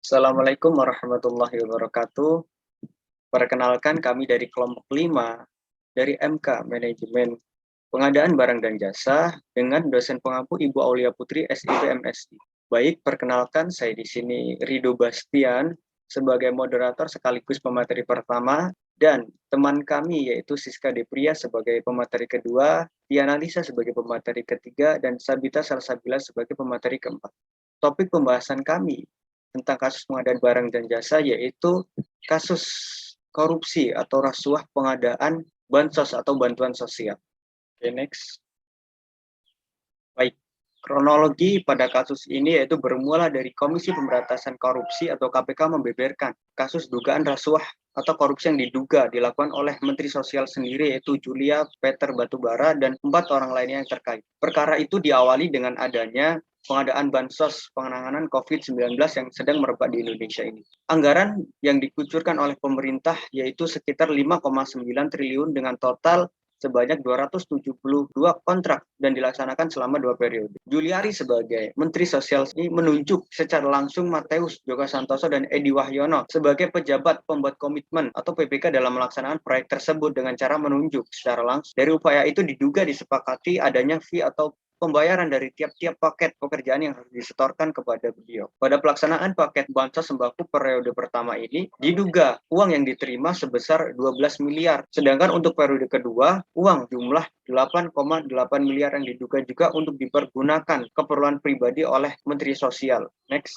Assalamualaikum warahmatullahi wabarakatuh. Perkenalkan kami dari kelompok 5 dari MK Manajemen Pengadaan Barang dan Jasa dengan dosen pengampu Ibu Aulia Putri SIP MSI. Baik, perkenalkan saya di sini Rido Bastian sebagai moderator sekaligus pemateri pertama dan teman kami yaitu Siska Depria sebagai pemateri kedua, Tiana Lisa sebagai pemateri ketiga dan Sabita Salsabila sebagai pemateri keempat. Topik pembahasan kami tentang kasus pengadaan barang dan jasa yaitu kasus korupsi atau rasuah pengadaan bansos atau bantuan sosial. Oke, next. Baik, kronologi pada kasus ini yaitu bermula dari Komisi Pemberantasan Korupsi atau KPK membeberkan kasus dugaan rasuah atau korupsi yang diduga dilakukan oleh Menteri Sosial sendiri yaitu Julia Peter Batubara dan 4 orang lainnya yang terkait. Perkara itu diawali dengan adanya pengadaan bansos penanganan COVID-19 yang sedang merebak di Indonesia ini. Anggaran yang dikucurkan oleh pemerintah yaitu sekitar 5,9 triliun dengan total sebanyak 272 kontrak dan dilaksanakan selama 2 periode. Juliari sebagai Menteri Sosial ini menunjuk secara langsung Mateus Joko Santoso dan Edi Wahyono sebagai pejabat pembuat komitmen atau PPK dalam melaksanakan proyek tersebut dengan cara menunjuk secara langsung. Dari upaya itu diduga disepakati adanya fee atau pembayaran dari tiap-tiap paket pekerjaan yang harus disetorkan kepada beliau. Pada pelaksanaan paket bansos sembako periode pertama ini, diduga uang yang diterima sebesar 12 miliar. Sedangkan untuk periode kedua, uang jumlah 8,8 miliar yang diduga juga untuk dipergunakan keperluan pribadi oleh Menteri Sosial. Next.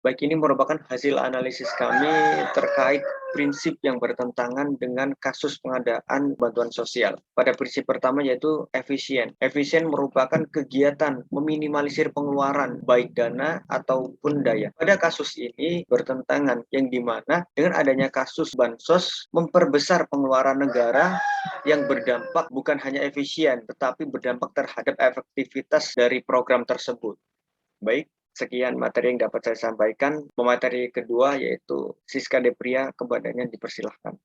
Baik, ini merupakan hasil analisis kami terkait prinsip yang bertentangan dengan kasus pengadaan bantuan sosial. Pada prinsip pertama yaitu efisien. Efisien merupakan kegiatan meminimalisir pengeluaran baik dana ataupun daya. Pada kasus ini bertentangan yang dimana dengan adanya kasus bansos memperbesar pengeluaran negara yang berdampak bukan hanya efisien tetapi berdampak terhadap efektivitas dari program tersebut. Baik. Sekian materi yang dapat saya sampaikan. Pemateri kedua yaitu Siska Depria, kepadanya dipersilahkan.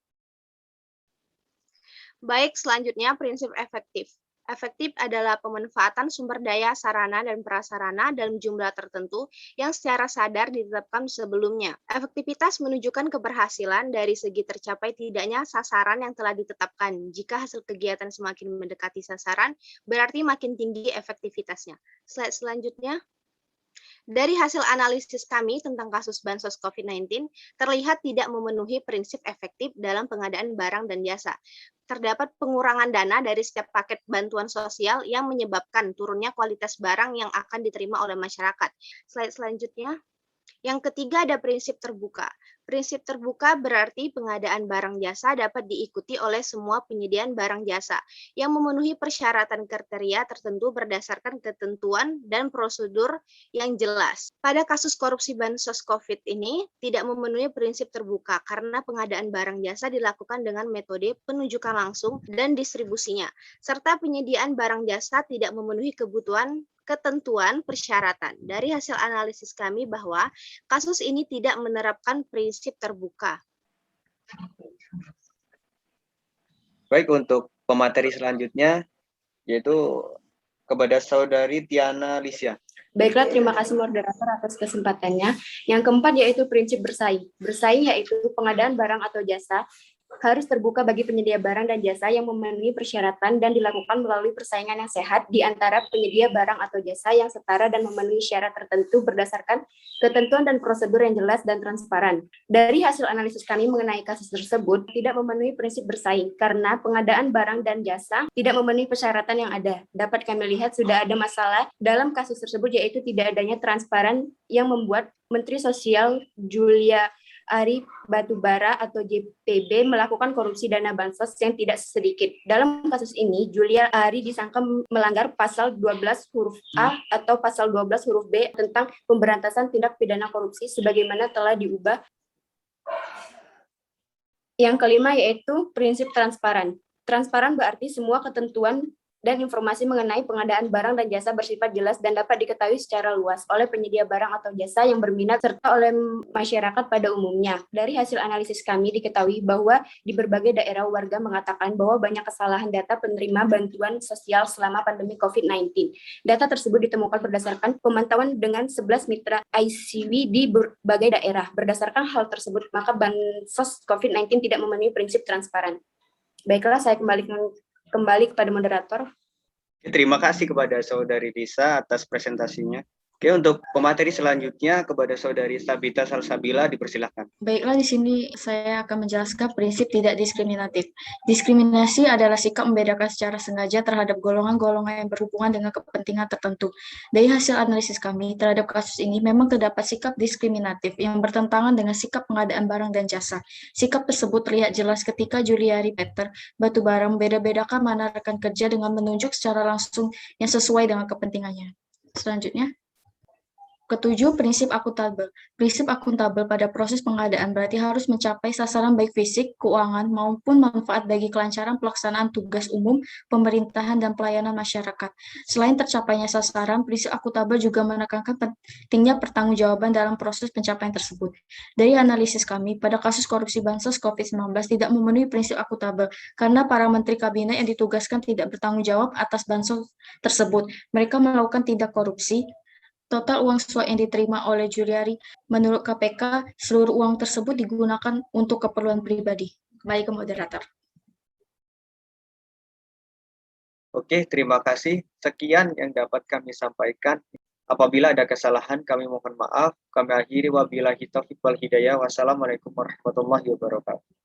Baik, selanjutnya prinsip efektif. Efektif adalah pemanfaatan sumber daya, sarana, dan prasarana dalam jumlah tertentu yang secara sadar ditetapkan sebelumnya. Efektivitas menunjukkan keberhasilan dari segi tercapai tidaknya sasaran yang telah ditetapkan. Jika hasil kegiatan semakin mendekati sasaran, berarti makin tinggi efektivitasnya. Slide selanjutnya. Dari hasil analisis kami tentang kasus bansos COVID-19, terlihat tidak memenuhi prinsip efektif dalam pengadaan barang dan jasa. Terdapat pengurangan dana dari setiap paket bantuan sosial yang menyebabkan turunnya kualitas barang yang akan diterima oleh masyarakat. Slide selanjutnya. Yang ketiga ada prinsip terbuka. Prinsip terbuka berarti pengadaan barang jasa dapat diikuti oleh semua penyediaan barang jasa yang memenuhi persyaratan kriteria tertentu berdasarkan ketentuan dan prosedur yang jelas. Pada kasus korupsi bansos COVID ini tidak memenuhi prinsip terbuka karena pengadaan barang jasa dilakukan dengan metode penunjukan langsung dan distribusinya, serta penyediaan barang jasa tidak memenuhi ketentuan persyaratan. Dari hasil analisis kami bahwa kasus ini tidak menerapkan prinsip terbuka. Baik, untuk pemateri selanjutnya yaitu kepada Saudari Tiana Lisa. Baiklah, terima kasih moderator atas kesempatannya. Yang keempat yaitu prinsip bersaing. Bersaing yaitu pengadaan barang atau jasa harus terbuka bagi penyedia barang dan jasa yang memenuhi persyaratan dan dilakukan melalui persaingan yang sehat di antara penyedia barang atau jasa yang setara dan memenuhi syarat tertentu berdasarkan ketentuan dan prosedur yang jelas dan transparan. Dari hasil analisis kami mengenai kasus tersebut, tidak memenuhi prinsip bersaing karena pengadaan barang dan jasa tidak memenuhi persyaratan yang ada. Dapat kami lihat sudah ada masalah dalam kasus tersebut yaitu tidak adanya transparan yang membuat Menteri Sosial Julia Ari Batubara atau JPB melakukan korupsi dana bansos yang tidak sedikit. Dalam kasus ini, Julia Ari disangka melanggar pasal 12 huruf A atau pasal 12 huruf B tentang pemberantasan tindak pidana korupsi sebagaimana telah diubah. Yang kelima yaitu prinsip transparan. Transparan berarti semua ketentuan dan informasi mengenai pengadaan barang dan jasa bersifat jelas dan dapat diketahui secara luas oleh penyedia barang atau jasa yang berminat serta oleh masyarakat pada umumnya. Dari hasil analisis kami diketahui bahwa di berbagai daerah warga mengatakan bahwa banyak kesalahan data penerima bantuan sosial selama pandemi COVID-19. Data tersebut ditemukan berdasarkan pemantauan dengan 11 mitra ICW di berbagai daerah. Berdasarkan hal tersebut, maka bansos COVID-19 tidak memenuhi prinsip transparan. Baiklah, saya kembali kepada moderator. Terima kasih kepada Saudari Lisa atas presentasinya. Oke, untuk pemateri selanjutnya kepada Saudari Sabita Salsabila dipersilakan. Baiklah, di sini saya akan menjelaskan prinsip tidak diskriminatif. Diskriminasi adalah sikap membedakan secara sengaja terhadap golongan-golongan yang berhubungan dengan kepentingan tertentu. Dari hasil analisis kami terhadap kasus ini memang terdapat sikap diskriminatif yang bertentangan dengan sikap pengadaan barang dan jasa. Sikap tersebut terlihat jelas ketika Juliari Peter Batubara membeda-bedakan mana rekan kerja dengan menunjuk secara langsung yang sesuai dengan kepentingannya. Selanjutnya. Ketujuh, prinsip akuntabel. Prinsip akuntabel pada proses pengadaan berarti harus mencapai sasaran baik fisik, keuangan, maupun manfaat bagi kelancaran pelaksanaan tugas umum, pemerintahan, dan pelayanan masyarakat. Selain tercapainya sasaran, prinsip akuntabel juga menekankan pentingnya pertanggungjawaban dalam proses pencapaian tersebut. Dari analisis kami, pada kasus korupsi bansos COVID-19 tidak memenuhi prinsip akuntabel karena para menteri kabinet yang ditugaskan tidak bertanggung jawab atas bansos tersebut. Mereka melakukan tindak korupsi. Total uang suap yang diterima oleh Juliari, menurut KPK, seluruh uang tersebut digunakan untuk keperluan pribadi. Kembali ke moderator. Oke, terima kasih. Sekian yang dapat kami sampaikan. Apabila ada kesalahan, kami mohon maaf. Kami akhiri wabillahi taufiq wal hidayah. Wassalamualaikum warahmatullahi wabarakatuh.